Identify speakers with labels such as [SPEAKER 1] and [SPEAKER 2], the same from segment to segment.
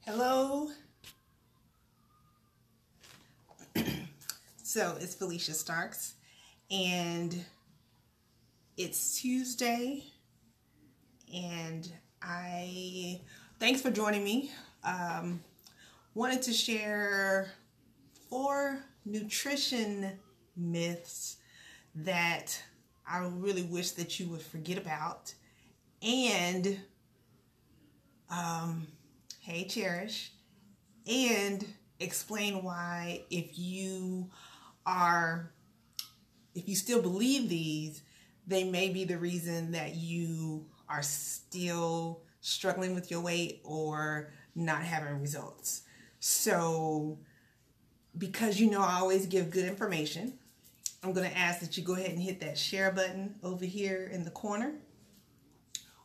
[SPEAKER 1] Hello. So it's Felicia Starks, and it's Tuesday, and thanks for joining me. Wanted to share 4 nutrition myths that I really wish that you would forget about, and hey Cherish, and explain why if you still believe these, they may be the reason that you are still struggling with your weight or not having results. So because I always give good information, I'm going to ask that you go ahead and hit that share button over here in the corner,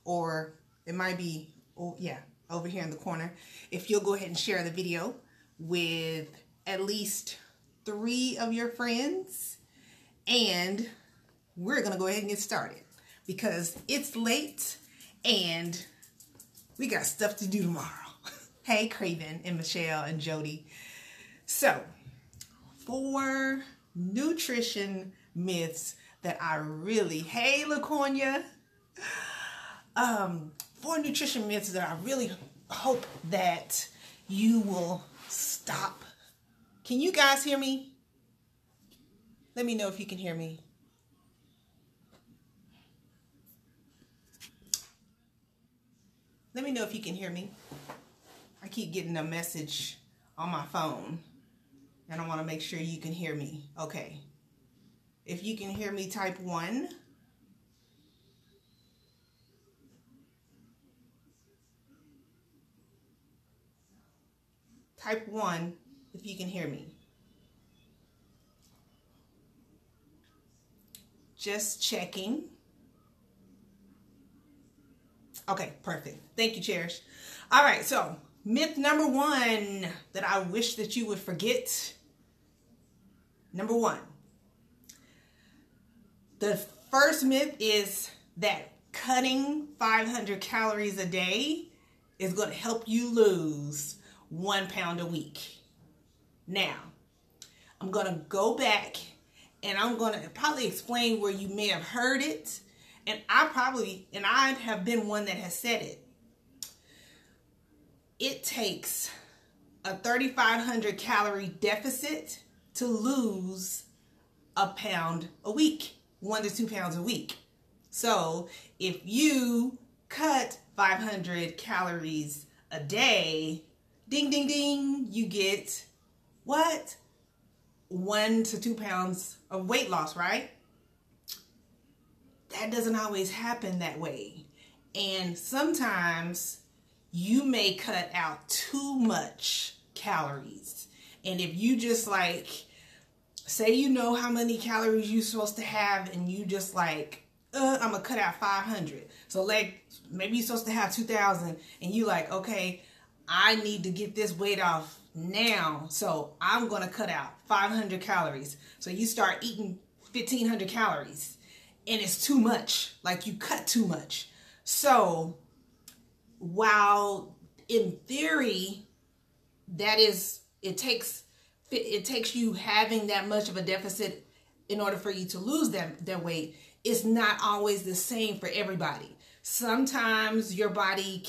[SPEAKER 1] or it might be, over here in the corner. If you'll go ahead and share the video with at least 3 of your friends, and we're going to go ahead and get started because it's late and we got stuff to do tomorrow. Hey, Craven and Michelle and Jody. So, 4 nutrition myths that I really, hey, LaConya. 4 nutrition myths that I really hope that you will stop. Can you guys hear me? Let me know if you can hear me. Let me know if you can hear me. I keep getting a message on my phone, and I want to make sure you can hear me. Okay. If you can hear me, type 1. Type 1 if you can hear me. Just checking. Okay, perfect. Thank you, Cherish. All right, so myth number 1 that I wish that you would forget. Number 1. The first myth is that cutting 500 calories a day is going to help you lose 1 pound a week. Now, I'm going to go back and I'm going to probably explain where you may have heard it. And I have been one that has said it. It takes a 3,500 calorie deficit to lose a pound a week, 1 to 2 pounds a week. So if you cut 500 calories a day, ding, ding, ding, you get what? 1 to 2 pounds of weight loss, right? That doesn't always happen that way. And sometimes you may cut out too much calories. And if you just say you know how many calories you're supposed to have, and you just I'm gonna cut out 500. So maybe you're supposed to have 2,000, and you okay, I need to get this weight off now, so I'm gonna cut out 500 calories. So you start eating 1,500 calories, and it's too much. You cut too much. So while in theory it takes you having that much of a deficit in order for you to lose that weight, it's not always the same for everybody. Sometimes your body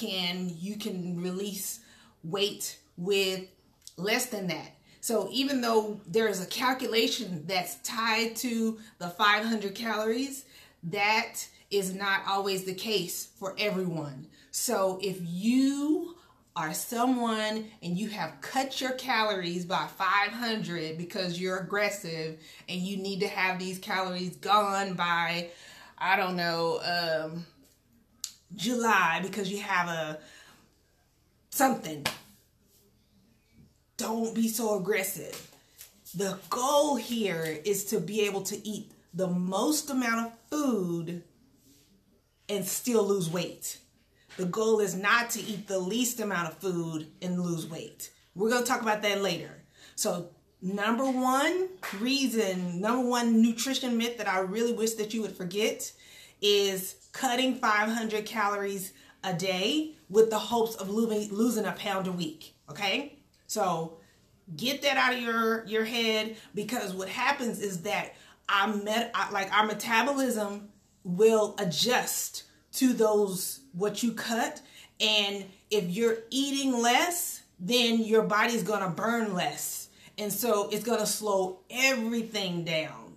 [SPEAKER 1] you can release weight with less than that. So even though there is a calculation that's tied to the 500 calories, that is not always the case for everyone. So if you are someone and you have cut your calories by 500 because you're aggressive and you need to have these calories gone by, I don't know, July because you have something, don't be so aggressive. The goal here is to be able to eat the most amount of food and still lose weight. The goal is not to eat the least amount of food and lose weight. We're going to talk about that later. So number 1 nutrition myth that I really wish that you would forget is cutting 500 calories a day with the hopes of losing a pound a week. Okay, so get that out of your head, because what happens is that our metabolism will adjust to those what you cut, and if you're eating less, then your body's gonna burn less, and so it's gonna slow everything down.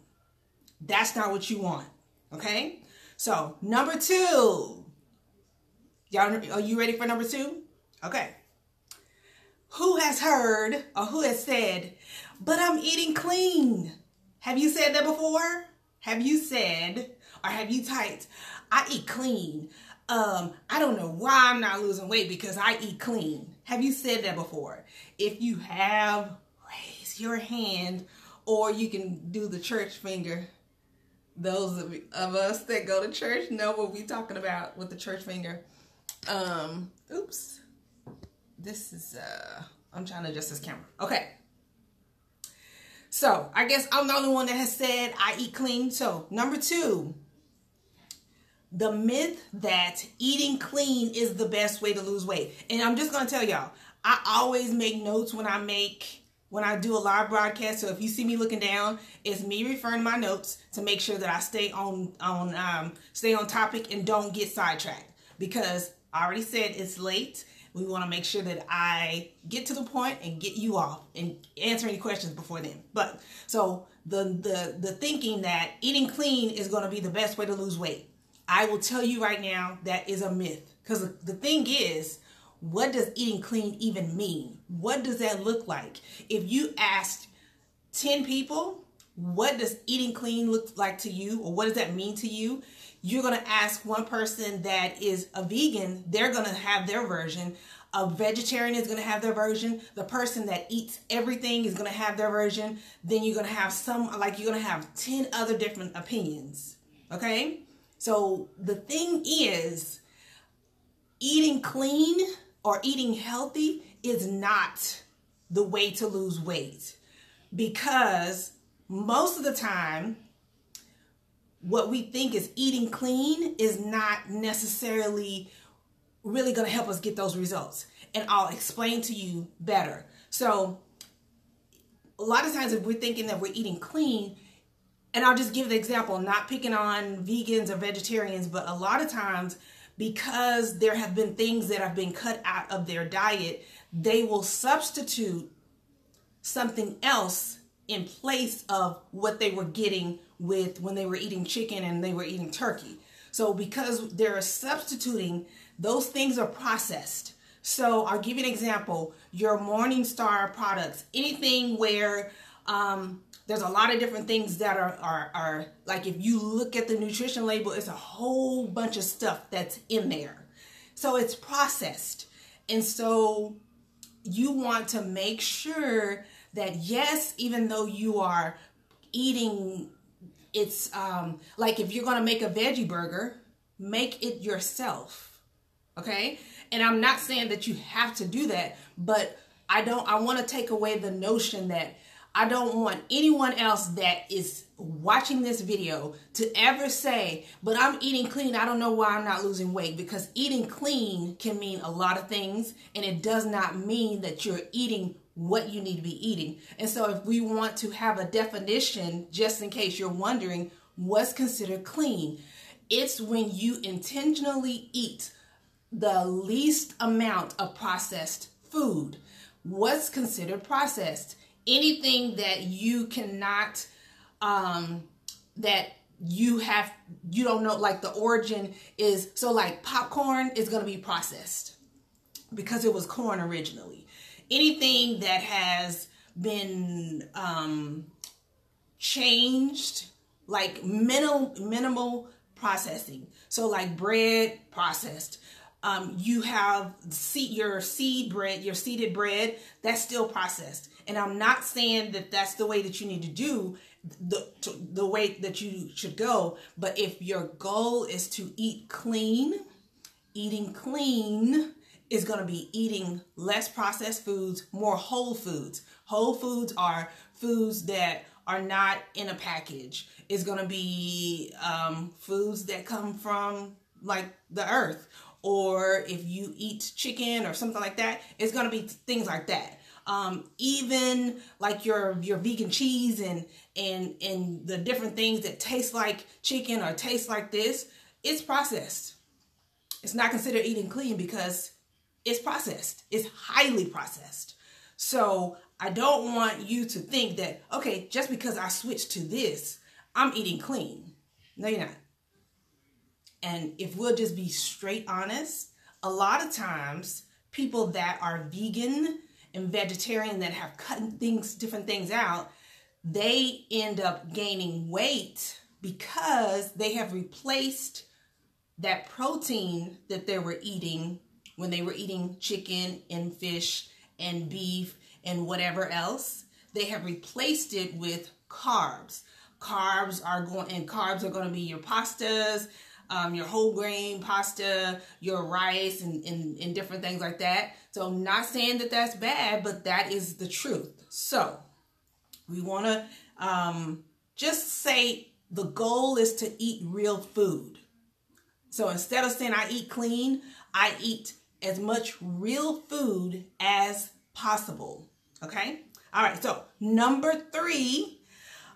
[SPEAKER 1] That's not what you want. Okay, so number 2, y'all, are you ready for number 2? Okay. Who has heard or who has said, but I'm eating clean? Have you said that before? Have you said, or have you typed, I eat clean? I don't know why I'm not losing weight because I eat clean. Have you said that before? If you have, raise your hand, or you can do the church finger. Those of us that go to church know what we're talking about with the church finger. Oops. This is, I'm trying to adjust this camera. Okay. So, I guess I'm the only one that has said I eat clean. So, number 2, the myth that eating clean is the best way to lose weight. And I'm just going to tell y'all, I always make notes when I do a live broadcast. So, if you see me looking down, it's me referring to my notes to make sure that I stay on topic and don't get sidetracked. Because I already said it's late. We want to make sure that I get to the point and get you off and answer any questions before then. But so the thinking that eating clean is going to be the best way to lose weight, I will tell you right now that is a myth. Because the thing is, what does eating clean even mean? What does that look like? If you asked 10 people, what does eating clean look like to you, or what does that mean to you? You're going to ask one person that is a vegan, they're going to have their version. A vegetarian is going to have their version. The person that eats everything is going to have their version. Then you're going to have you're going to have 10 other different opinions. Okay? So the thing is, eating clean or eating healthy is not the way to lose weight, because most of the time, what we think is eating clean is not necessarily really going to help us get those results. And I'll explain to you better. So a lot of times if we're thinking that we're eating clean, and I'll just give the example, not picking on vegans or vegetarians, but a lot of times because there have been things that have been cut out of their diet, they will substitute something else in place of what they were getting with when they were eating chicken and they were eating turkey. So because they're substituting, those things are processed. So I'll give you an example. Your Morningstar products, anything where there's a lot of different things that are like, if you look at the nutrition label, it's a whole bunch of stuff that's in there. So it's processed. And so you want to make sure that, yes, even though you are eating, it's like if you're going to make a veggie burger, make it yourself. Okay? And I'm not saying that you have to do that, but I want to take away the notion that I don't want anyone else that is watching this video to ever say, but I'm eating clean, I don't know why I'm not losing weight. Because eating clean can mean a lot of things, and it does not mean that you're eating what you need to be eating. And so if we want to have a definition, just in case you're wondering, what's considered clean? It's when you intentionally eat the least amount of processed food. What's considered processed? Anything that you cannot, that you don't know, like the origin is, so like popcorn is going to be processed because it was corn originally. Anything that has been changed, like minimal processing. So like bread, processed. You have your seeded bread, that's still processed. And I'm not saying that that's the way that you need to do, the way that you should go. But if your goal is to eat clean, eating clean is going to be eating less processed foods, more whole foods. Whole foods are foods that are not in a package. It's going to be foods that come from like the earth, or if you eat chicken or something like that, it's going to be things like that. Even like your vegan cheese and the different things that taste like chicken or taste like this, it's processed. It's not considered eating clean because it's processed. It's highly processed. So I don't want you to think that, okay, just because I switched to this, I'm eating clean. No, you're not. And if we'll just be straight honest, a lot of times people that are vegan and vegetarian that have cut different things out, they end up gaining weight because they have replaced that protein that they were eating when they were eating chicken and fish and beef and whatever else. They have replaced it with carbs. Carbs are going to be your pastas, your whole grain pasta, your rice, and different things like that. So I'm not saying that that's bad, but that is the truth. So we want to just say the goal is to eat real food. So instead of saying I eat clean, I eat as much real food as possible. Okay? All right. So number 3,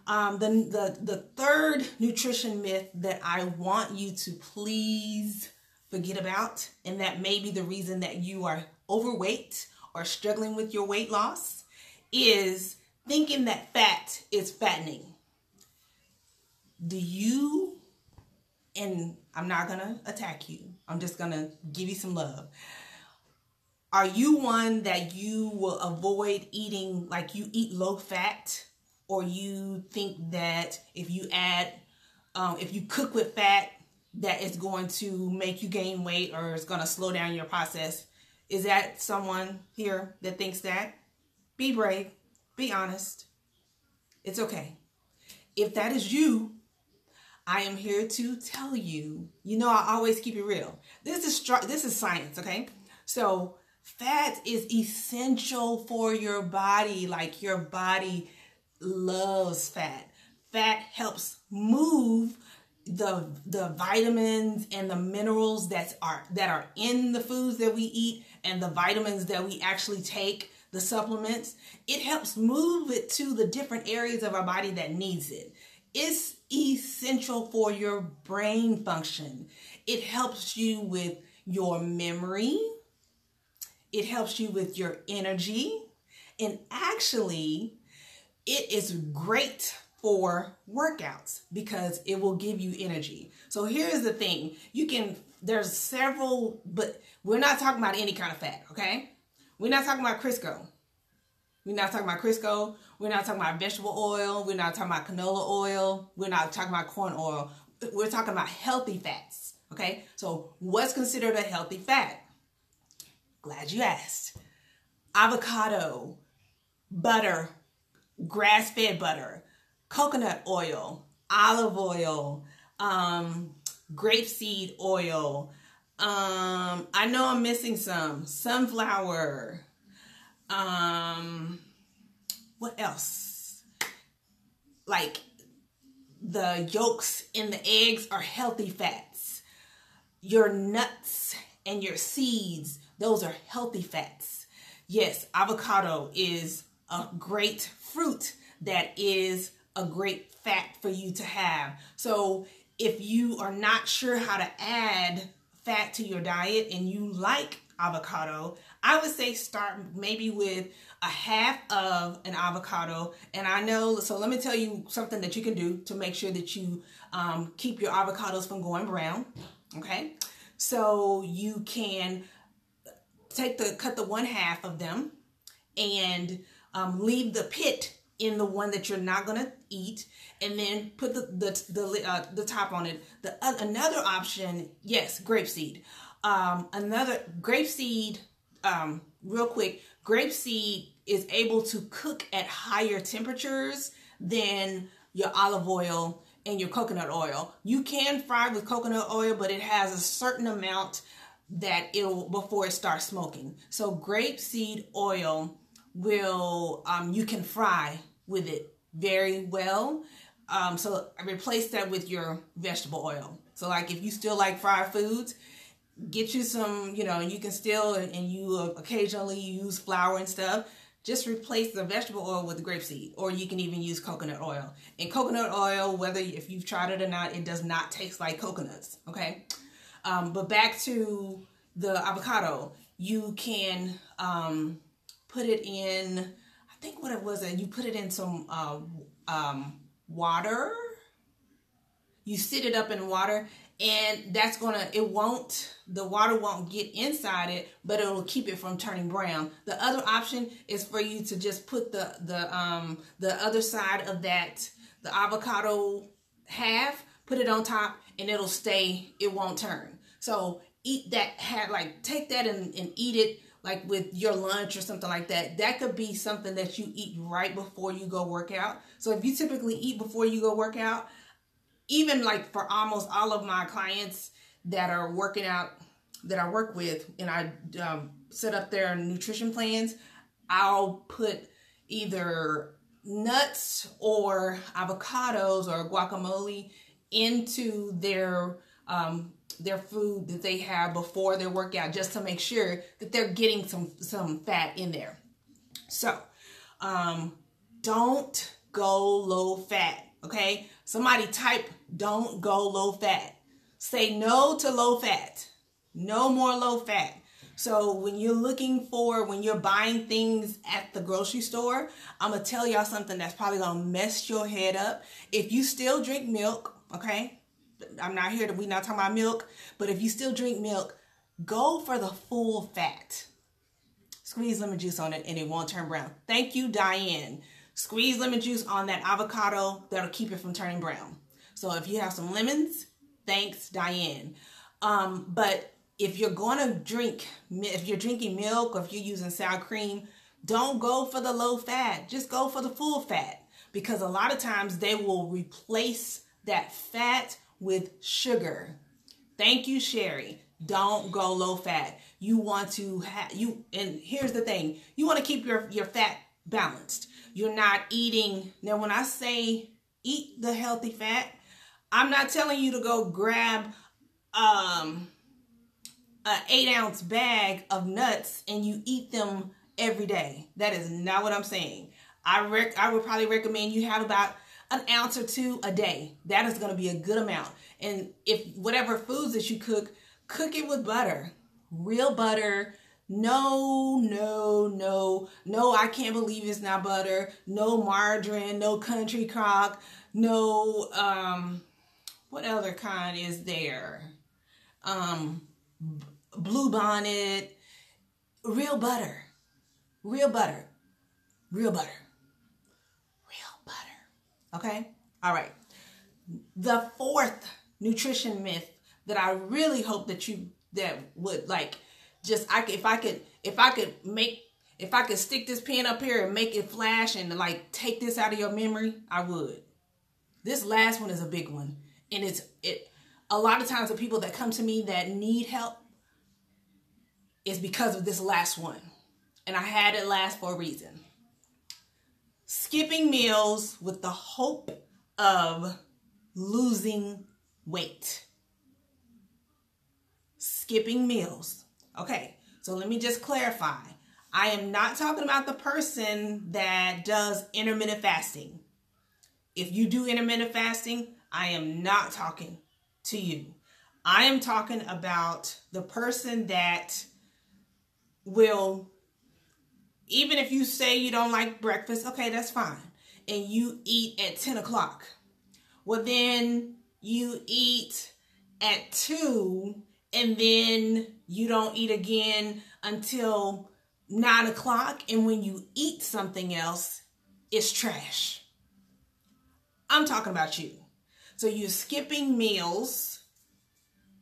[SPEAKER 1] the third nutrition myth that I want you to please forget about, and that may be the reason that you are overweight or struggling with your weight loss, is thinking that fat is fattening. Do you, and I'm not going to attack you, I'm just going to give you some love. Are you one that you will avoid eating, like you eat low fat, or you think that if you add, if you cook with fat, that it's going to make you gain weight or it's going to slow down your process? Is that someone here that thinks that? Be brave. Be honest. It's okay. If that is you, I am here to tell you, I always keep it real. This is science, okay? So fat is essential for your body. Like, your body loves fat. Fat helps move the vitamins and the minerals that are in the foods that we eat, and the vitamins that we actually take, the supplements. It helps move it to the different areas of our body that needs it. It's essential for your brain function. It helps you with your memory. It helps you with your energy. And actually, it is great for workouts because it will give you energy. So here's the thing. There's several, but we're not talking about any kind of fat, okay? We're not talking about Crisco. We're not talking about Crisco. We're not talking about vegetable oil. We're not talking about canola oil. We're not talking about corn oil. We're talking about healthy fats, okay? So what's considered a healthy fat? Glad you asked. Avocado, butter, grass-fed butter, coconut oil, olive oil, grapeseed oil. I know I'm missing some. Sunflower. What else? Like, the yolks in the eggs are healthy fats. Your nuts and your seeds, those are healthy fats. Yes, avocado is a great fruit that is a great fat for you to have. So if you are not sure how to add fat to your diet and you like avocado, I would say start maybe with a half of an avocado. And I know, so let me tell you something that you can do to make sure that you keep your avocados from going brown. Okay, so you can cut the one half of them and leave the pit in the one that you're not gonna eat, and then put the top on it. Another option, yes, grapeseed. Another grapeseed. Real quick, grapeseed is able to cook at higher temperatures than your olive oil and your coconut oil. You can fry with coconut oil, but it has a certain amount that before it starts smoking. So grapeseed oil will, you can fry with it very well. So replace that with your vegetable oil. So like if you still like fried foods, get you some, you know, you can still, and you occasionally use flour and stuff. Just replace the vegetable oil with the grapeseed, or you can even use coconut oil. And coconut oil, whether if you've tried it or not, it does not taste like coconuts, okay? But back to the avocado, you can put it in, I think what it was, you put it in some water. You sit it up in water, and that's gonna, the water won't get inside it, but it'll keep it from turning brown. The other option is for you to just put the other side of that, the avocado half, put it on top, and it'll stay, it won't turn. So eat that, take that and eat it like with your lunch or something like that. That could be something that you eat right before you go work out. So if you typically eat before you go work out, even like for almost all of my clients that are working out, that I work with, and I set up their nutrition plans, I'll put either nuts or avocados or guacamole into their food that they have before their workout, just to make sure that they're getting some fat in there. So don't go low fat, okay? Somebody type, don't go low fat. Say no to low fat. No more low fat. So when you're buying things at the grocery store, I'm going to tell y'all something that's probably going to mess your head up. If you still drink milk, okay? we're not talking about milk, but if you still drink milk, go for the full fat. Squeeze lemon juice on it and it won't turn brown. Thank you, Diane. Squeeze lemon juice on that avocado. That'll keep it from turning brown. So if you have some lemons, thanks, Diane. But if you're drinking milk or if you're using sour cream, don't go for the low fat. Just go for the full fat, because a lot of times they will replace that fat with sugar. Thank you, Sherry. Don't go low fat. You want to and here's the thing, you want to keep your fat balanced. You're not eating, now when I say eat the healthy fat, I'm not telling you to go grab an 8-ounce bag of nuts and you eat them every day. That is not what I'm saying. I would probably recommend you have about an ounce or two a day. That is going to be a good amount. And if whatever foods that you cook it with butter, real butter. No, I can't believe it's not butter. No margarine, no country crock, no, what other kind is there? Blue Bonnet, real butter. Okay? All right. The fourth nutrition myth that I really hope that would like, just if I could stick this pen up here and make it flash and like take this out of your memory, I would. This last one is a big one. And a lot of times the people that come to me that need help is because of this last one. And I had it last for a reason. Skipping meals with the hope of losing weight. Skipping meals. Okay, so let me just clarify. I am not talking about the person that does intermittent fasting. If you do intermittent fasting, I am not talking to you. I am talking about the person that will, even if you say you don't like breakfast, okay, that's fine. And you eat at 10 o'clock. Well, then you eat at 2 and then you don't eat again until 9 o'clock. And when you eat something else, it's trash. I'm talking about you. So you're skipping meals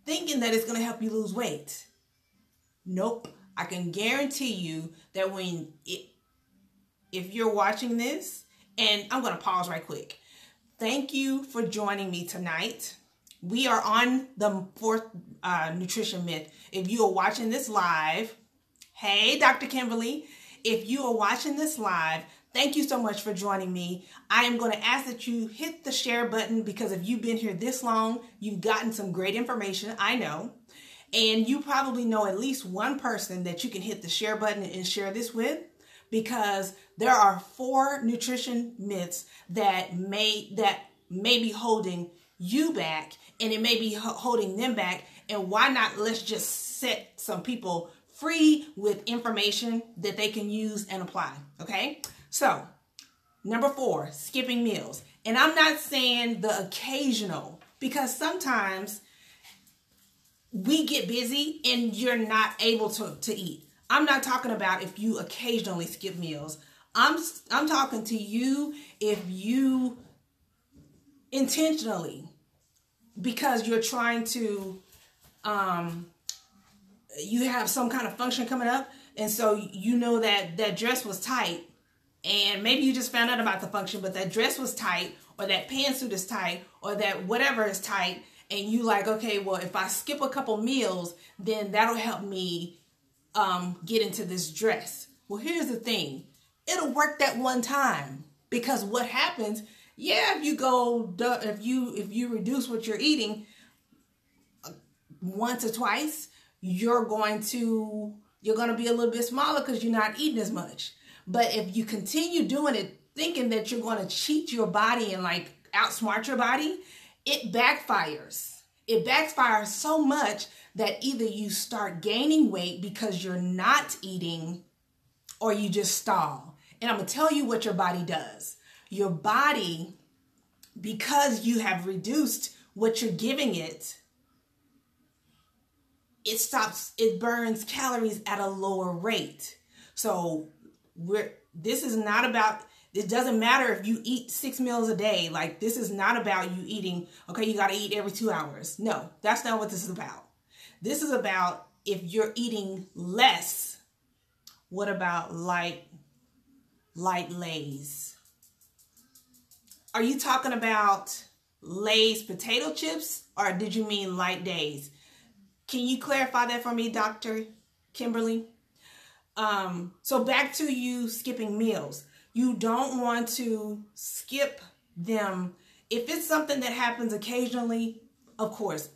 [SPEAKER 1] thinking that it's going to help you lose weight. Nope. I can guarantee you that if you're watching this, and I'm going to pause right quick. Thank you for joining me tonight. We are on the fourth nutrition myth. If you are watching this live, hey, Dr. Kimberly, if you are watching this live, thank you so much for joining me. I am going to ask that you hit the share button, because if you've been here this long, you've gotten some great information, I know. And you probably know at least one person that you can hit the share button and share this with, because there are 4 nutrition myths that may be holding you back, and it may be holding them back. And why not, let's just set some people free with information that they can use and apply. Okay, so number 4, skipping meals. And I'm not saying the occasional, because sometimes we get busy and you're not able to eat. I'm not talking about if you occasionally skip meals. I'm talking to you if you intentionally, because you're trying to, you have some kind of function coming up, and so you know that dress was tight, and maybe you just found out about the function, but that dress was tight, or that pantsuit is tight, or that whatever is tight, and you like, okay, well, if I skip a couple meals, then that'll help me get into this dress. Well, here's the thing. It'll work that one time, because what happens, if you reduce what you're eating once or twice, you're going to be a little bit smaller because you're not eating as much. But if you continue doing it, thinking that you're going to cheat your body and like outsmart your body, it backfires. It backfires so much that either you start gaining weight because you're not eating, or you just stall. And I'm going to tell you what your body does. Your body, because you have reduced what you're giving it, it burns calories at a lower rate. So this is not about, it doesn't matter if you eat 6 meals a day. Like, this is not about you eating, okay, you got to eat every 2 hours. No, that's not what this is about. This is about if you're eating less, what about light Lay's? Are you talking about Lay's potato chips, or did you mean light days? Can you clarify that for me, Dr. Kimberly? So back to you skipping meals. You don't want to skip them. If it's something that happens occasionally, of course,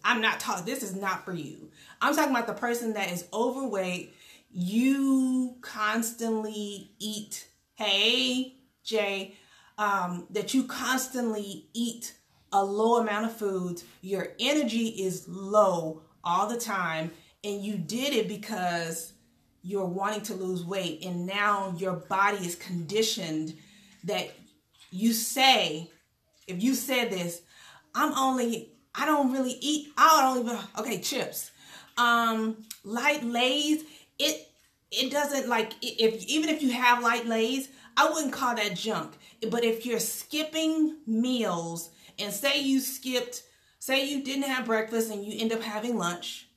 [SPEAKER 1] this is not for you. I'm talking about the person that is overweight. You constantly eat, hey, Jay, that you constantly eat a low amount of foods. Your energy is low all the time, and you did it because you're wanting to lose weight, and now your body is conditioned that you say, if you said this, chips, light Lay's, it doesn't, like, even if you have light Lay's, I wouldn't call that junk. But if you're skipping meals, and say you didn't have breakfast and you end up having lunch,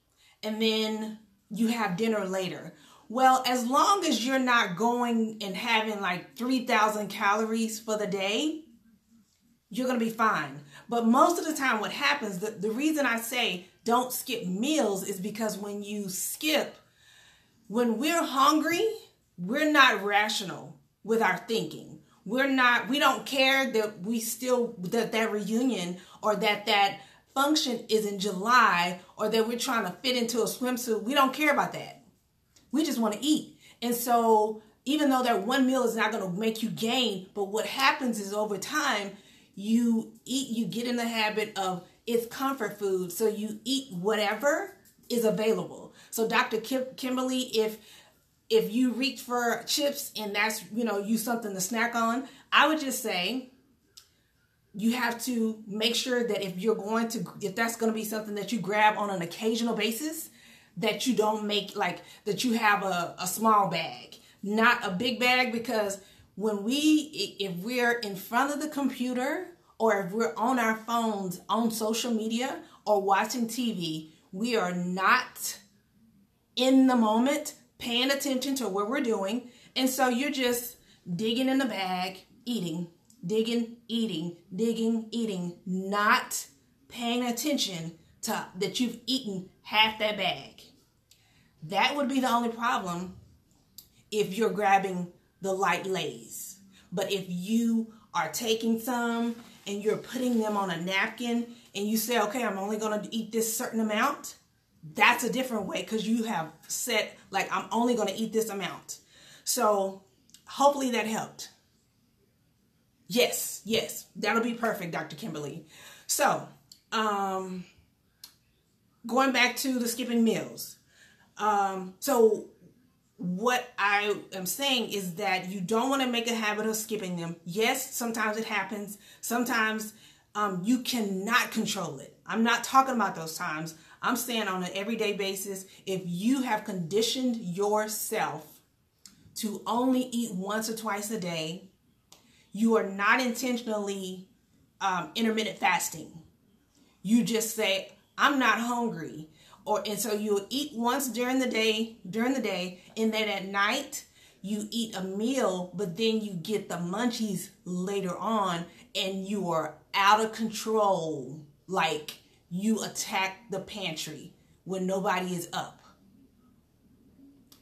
[SPEAKER 1] and then you have dinner later. Well, as long as you're not going and having like 3,000 calories for the day, you're going to be fine. But most of the time what happens, the reason I say don't skip meals is because when we're hungry, we're not rational with our thinking. We don't care that that reunion, or that function is in July, or that we're trying to fit into a swimsuit. We don't care about that. We just want to eat. And so even though that one meal is not going to make you gain, but what happens is over time, you get in the habit of, it's comfort food. So you eat whatever is available. So Dr. Kimberly, if you reach for chips and that's, you something to snack on, I would just say you have to make sure that if that's going to be something that you grab on an occasional basis, that you don't that you have a small bag, not a big bag, because if we're in front of the computer, or if we're on our phones, on social media, or watching TV, we are not in the moment paying attention to what we're doing. And so you're just digging in the bag, eating, digging, eating, digging, eating, not paying attention to that you've eaten half that bag. That would be the only problem if you're grabbing the light Lay's. But if you are taking some and you're putting them on a napkin and you say, okay, I'm only going to eat this certain amount, that's a different way because you have set, like, I'm only going to eat this amount. So hopefully that helped. Yes, that'll be perfect, Dr. Kimberly. So, going back to the skipping meals. So what I am saying is that you don't want to make a habit of skipping them. Yes, sometimes it happens. Sometimes you cannot control it. I'm not talking about those times. I'm saying on an everyday basis, if you have conditioned yourself to only eat once or twice a day, you are not intentionally intermittent fasting. You just say, I'm not hungry. And so you'll eat once during the day, and then at night you eat a meal, but then you get the munchies later on and you are out of control. Like you attack the pantry when nobody is up.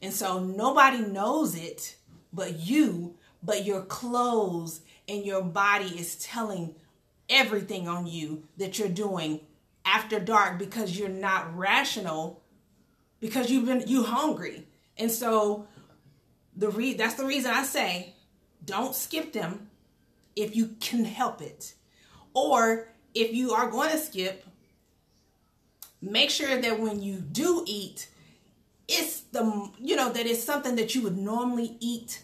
[SPEAKER 1] And so nobody knows it but you, but your clothes and your body is telling everything on you that you're doing after dark because you're not rational, because you hungry. And so that's the reason I say don't skip them if you can help it. Or if you are going to skip, make sure that when you do eat, it's that it's something that you would normally eat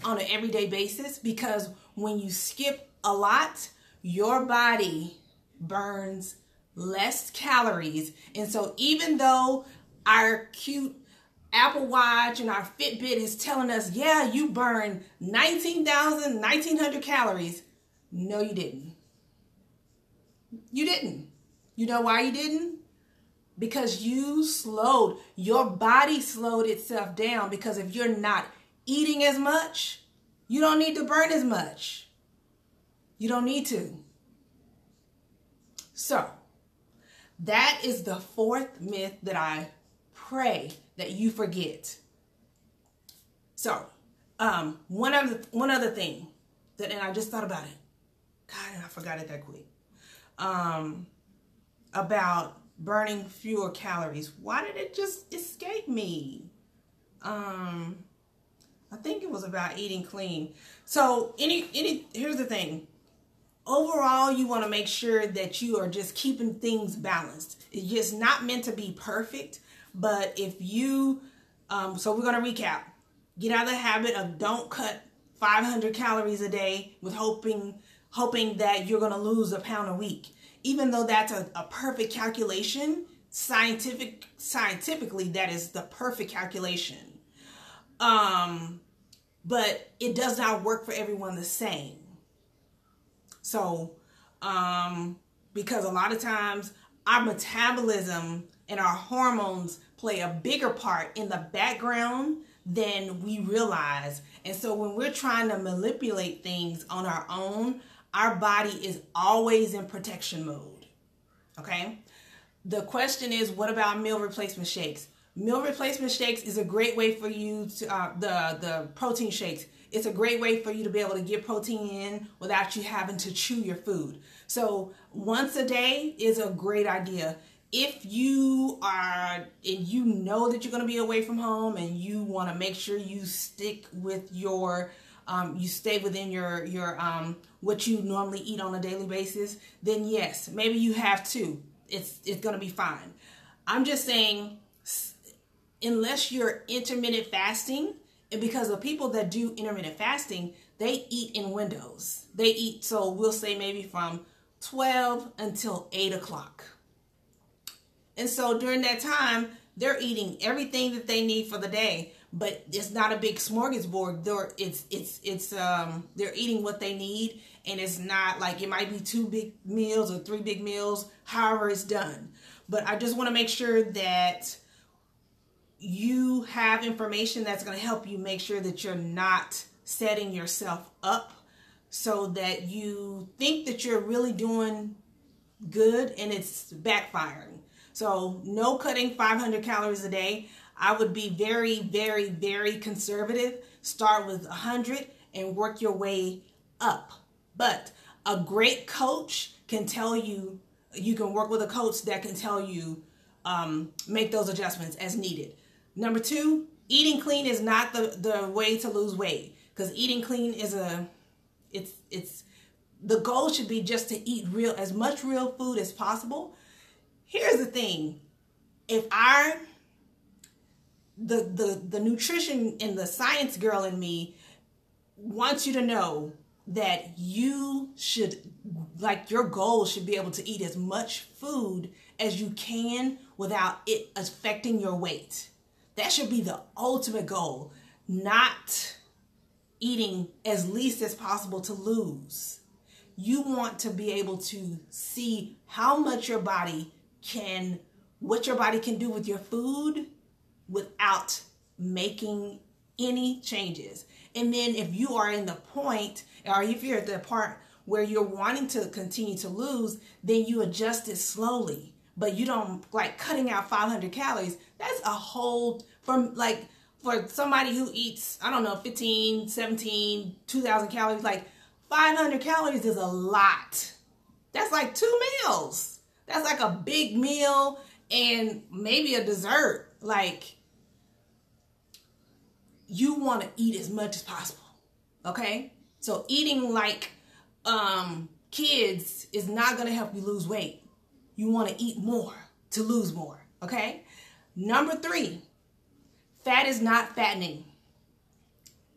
[SPEAKER 1] on an everyday basis, because when you skip a lot, your body burns less calories. And so even though our cute Apple Watch and our Fitbit is telling us, yeah, you burn 1900 calories. No, you didn't. You didn't. You know why you didn't? Because your body slowed itself down, because if you're not eating as much, you don't need to burn as much. You don't need to. So, that is the fourth myth that I pray that you forget. So, one other thing and I just thought about it. God, I forgot it that quick. About burning fewer calories. Why did it just escape me? I think it was about eating clean. So here's the thing. Overall, you want to make sure that you are just keeping things balanced. It's just not meant to be perfect, but if you, so we're going to recap. Get out of the habit of don't cut 500 calories a day with hoping that you're going to lose a pound a week. Even though that's a perfect calculation, scientifically that is the perfect calculation. But it does not work for everyone the same. So, because a lot of times our metabolism and our hormones play a bigger part in the background than we realize. And so when we're trying to manipulate things on our own, our body is always in protection mode. Okay? The question is, what about meal replacement shakes? Meal replacement shakes is a great way for you to, the protein shakes. It's a great way for you to be able to get protein in without you having to chew your food. So once a day is a great idea. If you are, and you know that you're going to be away from home and you want to make sure you stick with your, you stay within your what you normally eat on a daily basis, then yes, maybe you have to. It's going to be fine. I'm just saying, unless you're intermittent fasting, and because the people that do intermittent fasting, they eat in windows. They eat, so we'll say maybe from 12 until 8 o'clock. And so during that time, they're eating everything that they need for the day, but it's not a big smorgasbord. They're eating what they need, and it's not like it might be 2 big meals or 3 big meals, however it's done. But I just want to make sure that you have information that's going to help you make sure that you're not setting yourself up so that you think that you're really doing good and it's backfiring. So no cutting 500 calories a day. I would be very, very, very conservative. Start with 100 and work your way up. But a great coach can tell you, you can work with a coach that can tell you make those adjustments as needed. Number 2, eating clean is not the way to lose weight, because eating clean is it's the goal should be just to eat as much real food as possible. Here's the thing. If the nutrition and the science girl in me wants you to know that you should, like, your goal should be able to eat as much food as you can without it affecting your weight. That should be the ultimate goal, not eating as least as possible to lose. You want to be able to see how much your body can, what your body can do with your food without making any changes. And then if you are in the point, or if you're at the part where you're wanting to continue to lose, then you adjust it slowly. But you don't, like, cutting out 500 calories. That's a whole, for somebody who eats, I don't know, 15, 17, 2,000 calories, like 500 calories is a lot. That's like 2 meals. That's like a big meal and maybe a dessert. Like, you want to eat as much as possible, okay? So eating like kids is not going to help you lose weight. You want to eat more to lose more, okay? Number 3, fat is not fattening.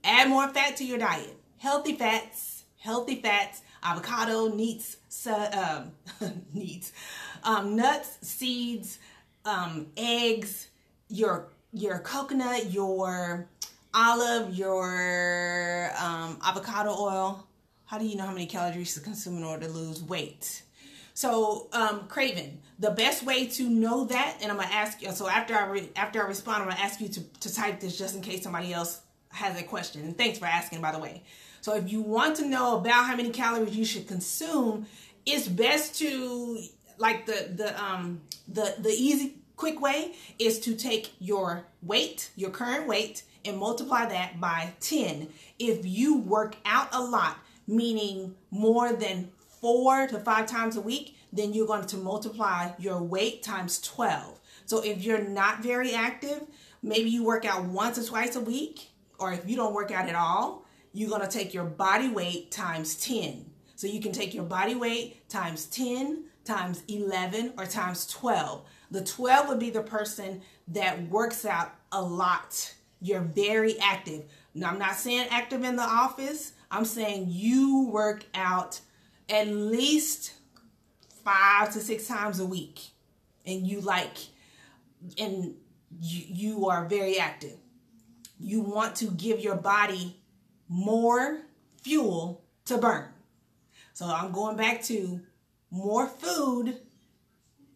[SPEAKER 1] Add more fat to your diet. Healthy fats, avocado, nuts, seeds, eggs, your coconut, your olive, your avocado oil. How do you know how many calories to consume in order to lose weight? So, craving, the best way to know that, and I'm going to ask you, so after I respond, I'm going to ask you to type this just in case somebody else has a question. And thanks for asking, by the way. So if you want to know about how many calories you should consume, it's best to, like, the easy, quick way is to take your weight, your current weight, and multiply that by 10. If you work out a lot, meaning more than 4 to 5 times a week, then you're going to multiply your weight times 12. So if you're not very active, maybe you work out once or twice a week, or if you don't work out at all, you're going to take your body weight times 10. So you can take your body weight times 10, times 11, or times 12. The 12 would be the person that works out a lot. You're very active. Now, I'm not saying active in the office. I'm saying you work out at least 5 to 6 times a week, and you are very active. You want to give your body more fuel to burn. So I'm going back to more food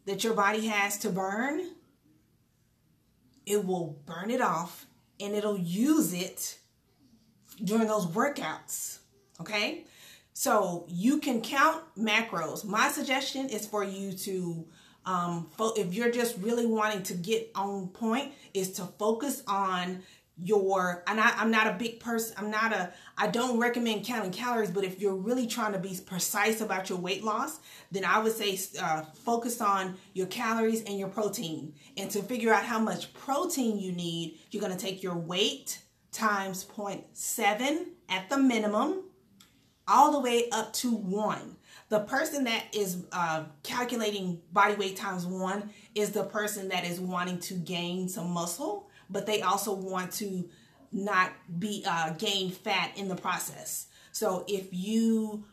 [SPEAKER 1] that your body has to burn. It will burn it off, and it'll use it during those workouts, okay? So you can count macros. My suggestion is for you to, if you're just really wanting to get on point, is to focus on I'm not a big person. I don't recommend counting calories, but if you're really trying to be precise about your weight loss, then I would say focus on your calories and your protein. And to figure out how much protein you need, you're going to take your weight times 0.7 at the minimum, all the way up to 1. The person that is calculating body weight times 1 is the person that is wanting to gain some muscle, but they also want to not be gain fat in the process. So if you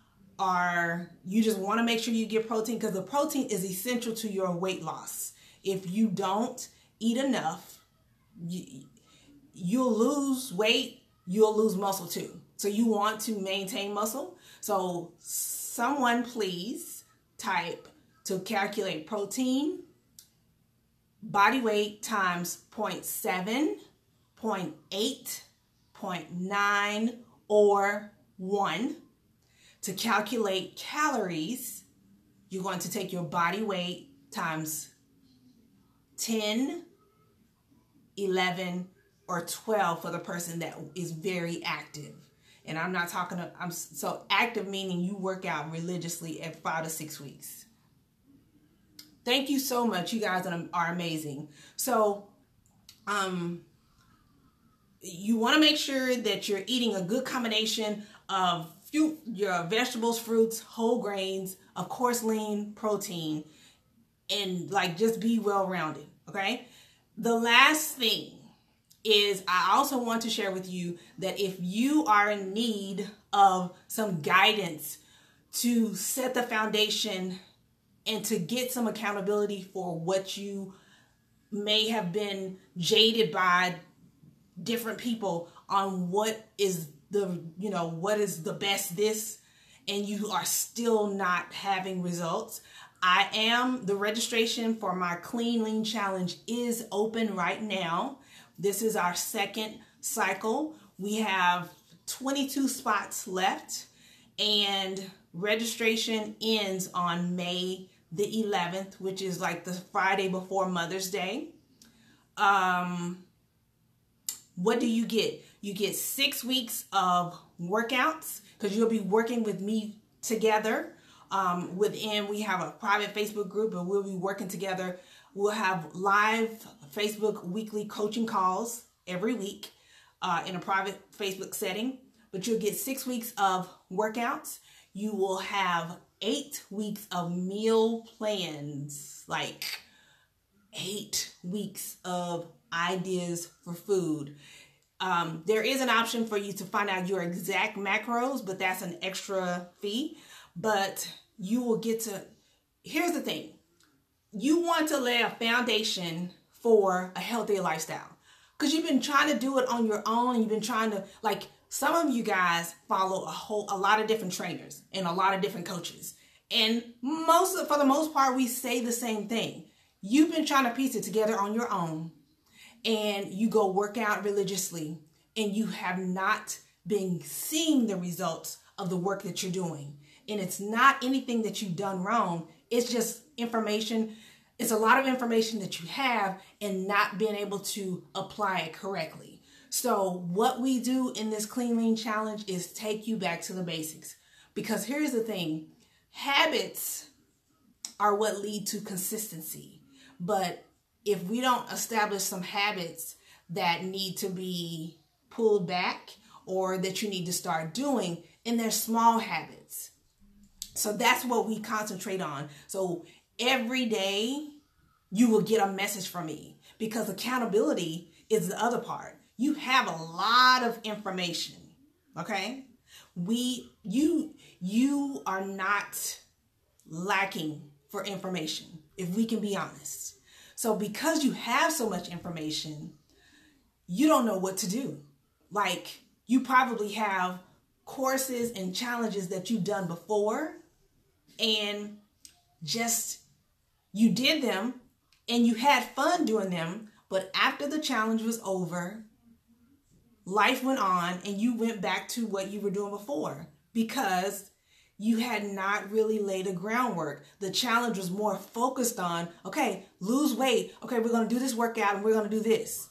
[SPEAKER 1] just want to make sure you get protein, because the protein is essential to your weight loss. If you don't eat enough, you'll lose weight, you'll lose muscle too. So you want to maintain muscle. So someone please type to calculate protein, body weight times 0.7, 0.8, 0.9, or 1. To calculate calories, you're going to take your body weight times 10, 11, or 12 for the person that is very active. And I'm not talking, so active meaning you work out religiously every 5 to 6 weeks. Thank you so much. You guys are amazing. So, you want to make sure that you're eating a good combination of your vegetables, fruits, whole grains, of course, lean protein, and like just be well-rounded. Okay. The last thing is I also want to share with you that if you are in need of some guidance to set the foundation and to get some accountability for what you may have been jaded by different people on what is the best this, and you are still not having results, the registration for my Clean Lean Challenge is open right now. This is our second cycle. We have 22 spots left, and registration ends on May the 11th, which is like the Friday before Mother's Day. What do you get? You get 6 weeks of workouts, because you'll be working with me together. We have a private Facebook group, and we'll be working together. We'll have live Facebook weekly coaching calls every week in a private Facebook setting. But you'll get 6 weeks of workouts. You will have 8 weeks of meal plans, like 8 weeks of ideas for food. There is an option for you to find out your exact macros, but that's an extra fee. But you will get to, here's the thing. You want to lay a foundation for a healthier lifestyle, because you've been trying to do it on your own. You've been trying to, like, some of you guys follow a lot of different trainers and a lot of different coaches. And for the most part, we say the same thing. You've been trying to piece it together on your own, and you go work out religiously, and you have not been seeing the results of the work that you're doing. And it's not anything that you've done wrong. It's just information. It's a lot of information that you have and not being able to apply it correctly. So what we do in this Clean Lean Challenge is take you back to the basics. Because here's the thing. Habits are what lead to consistency. But if we don't establish some habits that need to be pulled back, or that you need to start doing, and they're small habits. So that's what we concentrate on. So every day you will get a message from me, because accountability is the other part. You have a lot of information, okay? You are not lacking for information, if we can be honest. So because you have so much information, you don't know what to do. Like, you probably have courses and challenges that you've done before, and just you did them and you had fun doing them, but after the challenge was over, life went on and you went back to what you were doing before, because you had not really laid a groundwork. The challenge was more focused on, okay, lose weight. Okay, we're going to do this workout and we're going to do this.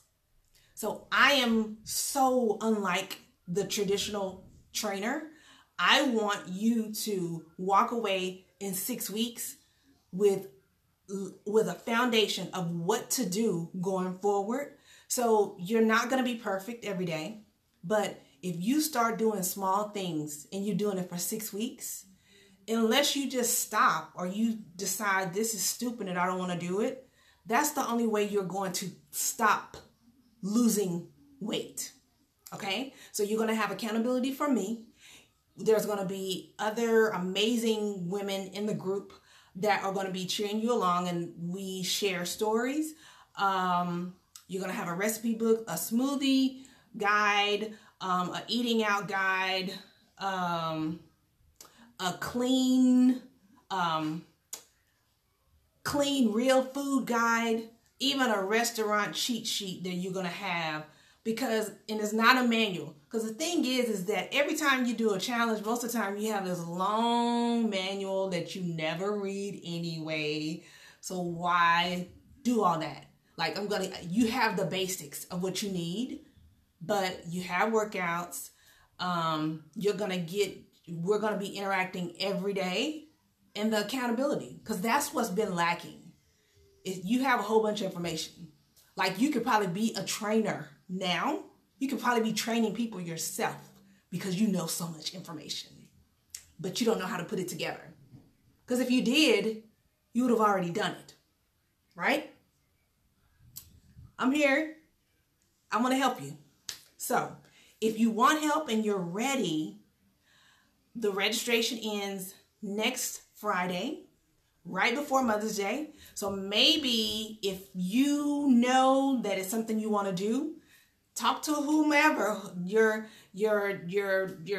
[SPEAKER 1] So I am so unlike the traditional trainer. I want you to walk away in 6 weeks with a foundation of what to do going forward. So you're not going to be perfect every day, but if you start doing small things and you're doing it for 6 weeks, unless you just stop or you decide this is stupid and I don't want to do it, that's the only way you're going to stop losing weight. Okay? So you're going to have accountability from me. There's going to be other amazing women in the group that are going to be cheering you along, and we share stories. You're going to have a recipe book, a smoothie guide, a eating out guide, a clean real food guide, even a restaurant cheat sheet that you're going to have, and it's not a manual. Because the thing is that every time you do a challenge, most of the time you have this long manual that you never read anyway. So why do all that? Like, you have the basics of what you need, but you have workouts. We're going to be interacting every day, and the accountability, because that's what's been lacking. you have a whole bunch of information. Like, you could probably be a trainer now. You could probably be training people yourself because you know so much information, but you don't know how to put it together. Because if you did, you would have already done it, right? I'm here. I want to help you. So if you want help and you're ready, the registration ends next Friday, right before Mother's Day. So maybe if you know that it's something you want to do, talk to whomever, your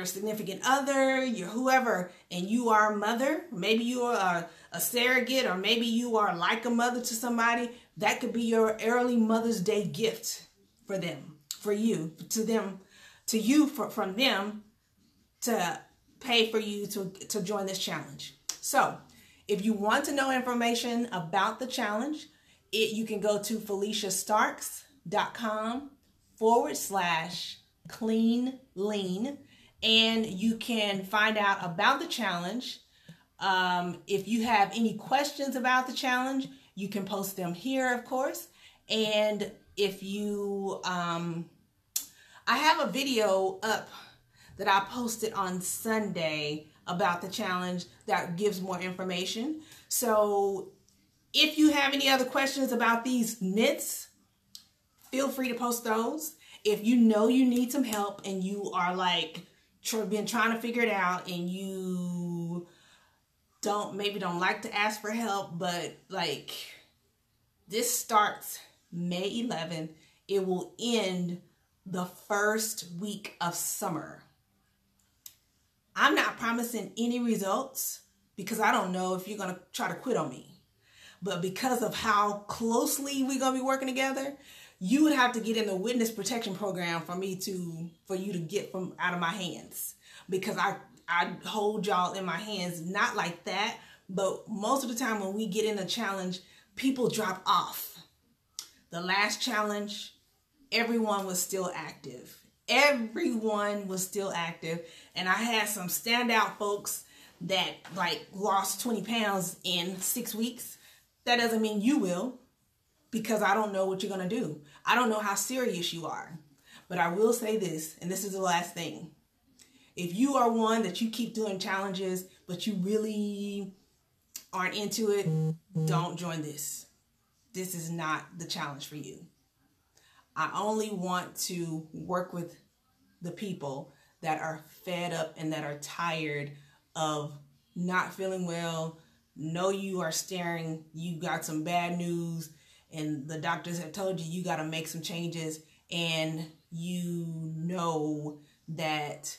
[SPEAKER 1] significant other, your whoever, and you are a mother. Maybe you are a surrogate, or maybe you are like a mother to somebody. That could be your early Mother's Day gift for them, for you, to them, to you, from them, to pay for you to join this challenge. So if you want to know information about the challenge, you can go to FeliciaStarks.com/clean lean, and you can find out about the challenge. If you have any questions about the challenge, you can post them here, of course. And if you, I have a video up that I posted on Sunday about the challenge that gives more information. So if you have any other questions about these myths, feel free to post those. If you know you need some help and you are like been trying to figure it out, and you maybe don't like to ask for help, but like, this starts May 11th. It will end the first week of summer. I'm not promising any results because I don't know if you're going to try to quit on me. But because of how closely we're going to be working together, you would have to get in the witness protection program for you to get from out of my hands, because I hold y'all in my hands, not like that, but most of the time when we get in a challenge, people drop off. The last challenge, everyone was still active. Everyone was still active. And I had some standout folks that like lost 20 pounds in 6 weeks. That doesn't mean you will, because I don't know what you're going to do. I don't know how serious you are. But I will say this, and this is the last thing. If you are one that you keep doing challenges, but you really aren't into it, don't join this. This is not the challenge for you. I only want to work with the people that are fed up and that are tired of not feeling well. Know you are staring, you got some bad news, and the doctors have told you got to make some changes, and you know that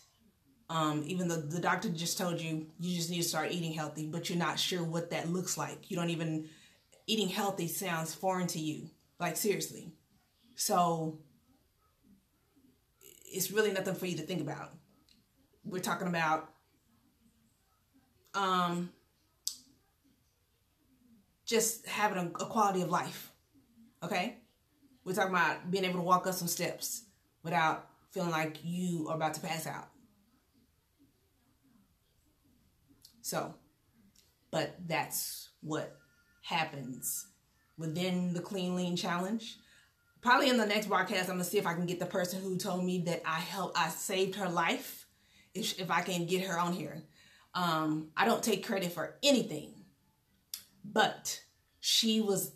[SPEAKER 1] even though the doctor just told you just need to start eating healthy, but you're not sure what that looks like. Eating healthy sounds foreign to you, like seriously. So it's really nothing for you to think about. We're talking about just having a quality of life, okay? We're talking about being able to walk up some steps without feeling like you are about to pass out. So, but that's what happens within the Clean Lean Challenge. Probably in the next broadcast, I'm going to see if I can get the person who told me that I saved her life, if I can get her on here. I don't take credit for anything, but she was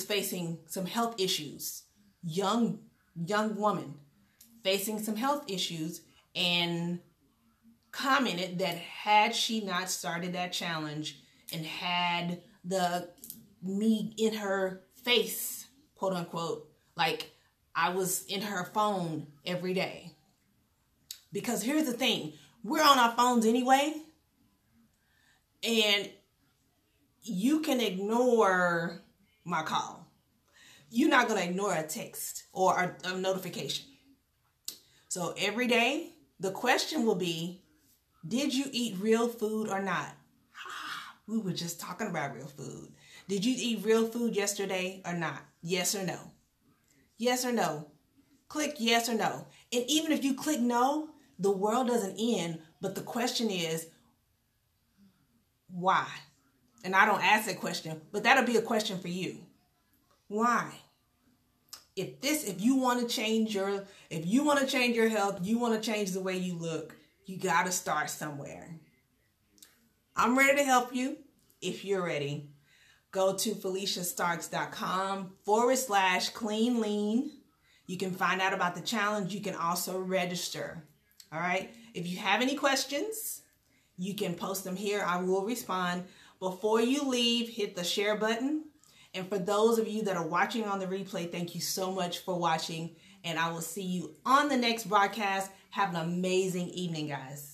[SPEAKER 1] facing some health issues, young woman facing some health issues, and commented that had she not started that challenge and had me in her face, quote unquote, like I was in her phone every day. Because here's the thing, we're on our phones anyway, and you can ignore my call. You're not going to ignore a text or a notification. So every day, the question will be, did you eat real food or not? We were just talking about real food. Did you eat real food yesterday or not? Yes or no? Yes or no? Click yes or no. And even if you click no, the world doesn't end. But the question is, why? And I don't ask that question, but that'll be a question for you. Why? If you want to change your health, you want to change the way you look, you got to start somewhere. I'm ready to help you if you're ready. Go to FeliciaStarks.com/clean lean. You can find out about the challenge. You can also register. All right. If you have any questions, you can post them here. I will respond. Before you leave, hit the share button. And for those of you that are watching on the replay, thank you so much for watching. And I will see you on the next broadcast. Have an amazing evening, guys.